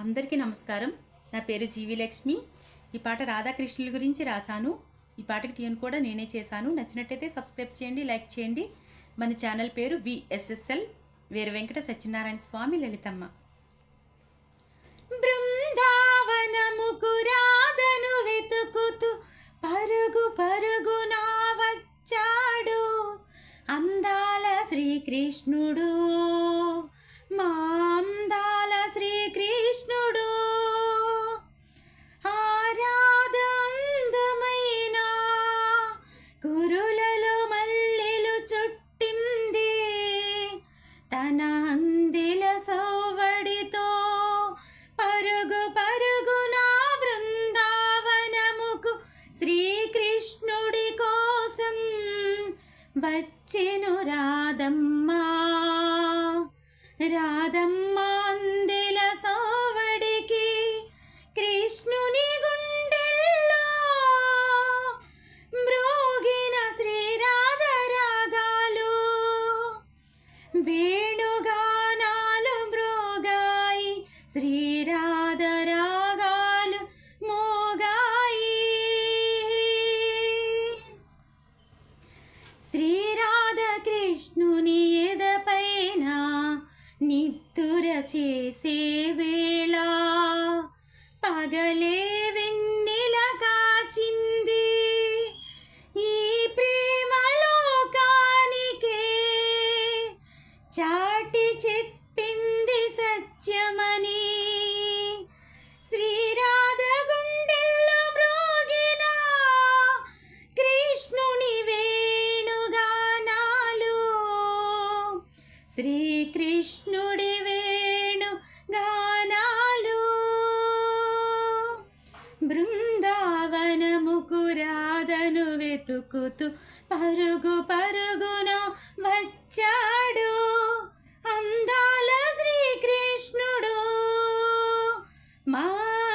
అందరికీ నమస్కారం. నా పేరు జీవి లక్ష్మి. ఈ పాట రాధాకృష్ణుల గురించి రాశాను. ఈ పాటకి ట్యూన్ కూడా నేనే చేశాను. నచ్చినట్టయితే సబ్స్క్రైబ్ చేయండి, లైక్ చేయండి. మన ఛానల్ పేరు VSSL వీర వెంకట సత్యనారాయణ స్వామి లలితమ్మ. బృందావనముకు రాధను వెతుకుతూ పరుగు పరుగునా వచ్చాడు అందాల శ్రీకృష్ణుడు, మా అందాల శ్రీకృష్ణుడు. ఆరాధందమైన కురులలో మల్లెలు చుట్టింది తన అందిల సౌవడితో పరుగు పరుగున బృందావనముకు శ్రీకృష్ణుడి కోసం వచ్చెను రాధమ్మ. రాధమ్మ అందెల సోవడికి కృష్ణుని గుండెల్లో మ్రోగిన శ్రీరాధ రాగాలు, వేణుగానాలు మ్రోగాయి, శ్రీరాధ రాగాలు మోగాయి. శ్రీరాధ కృష్ణుని ఎదపైన నిద్దుర చేసే వేళ పగలే వెన్నెల కాచింది ఈ ప్రేమలోకానికే చాటి చెప్పింది సత్యమని. శ్రీరాధ గుండెల్లో మ్రోగిన కృష్ణుని వేణుగానాలు, శ్రీకృష్ణుడి వేణు గానాలు. బృందావనముకు రాధను వెతుకుతూ పరుగు పరుగున వచ్చాడు అందాల శ్రీకృష్ణుడు, మా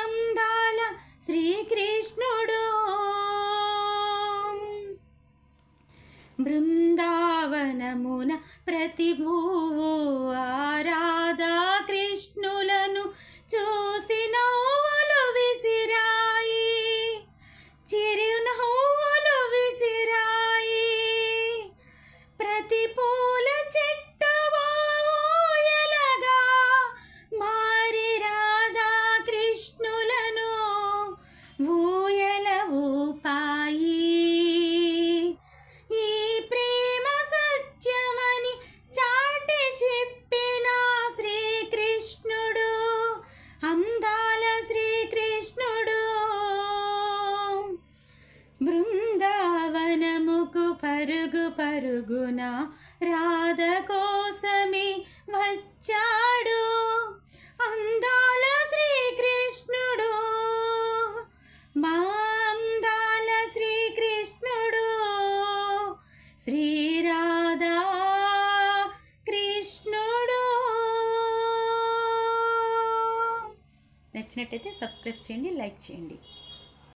అందాల శ్రీకృష్ణుడు. బృందావనమున ప్రతి భూవు ఆరాధా కృష్ణులను చూసి నవ్వులు విసిరాయి, చిరునవ్వులు విసిరాయి. ప్రతి పూల చెట్టు ఊయలగా మారి రాధా కృష్ణులను ఊయల ఊపాయి. ఈ ప్రేమ సత్యమని చాటి చెప్పిన శ్రీకృష్ణుడు, అందాల శ్రీకృష్ణుడు. బృందావనముకు పరుగు పరుగున రాధ కోసమే వచ్చాడు అందాల శ్రీకృష్ణుడు, మా అందాల శ్రీకృష్ణుడు. శ్రీరాధా కృష్ణుడు. నచ్చినట్టయితే సబ్స్క్రైబ్ చేయండి, లైక్ చేయండి.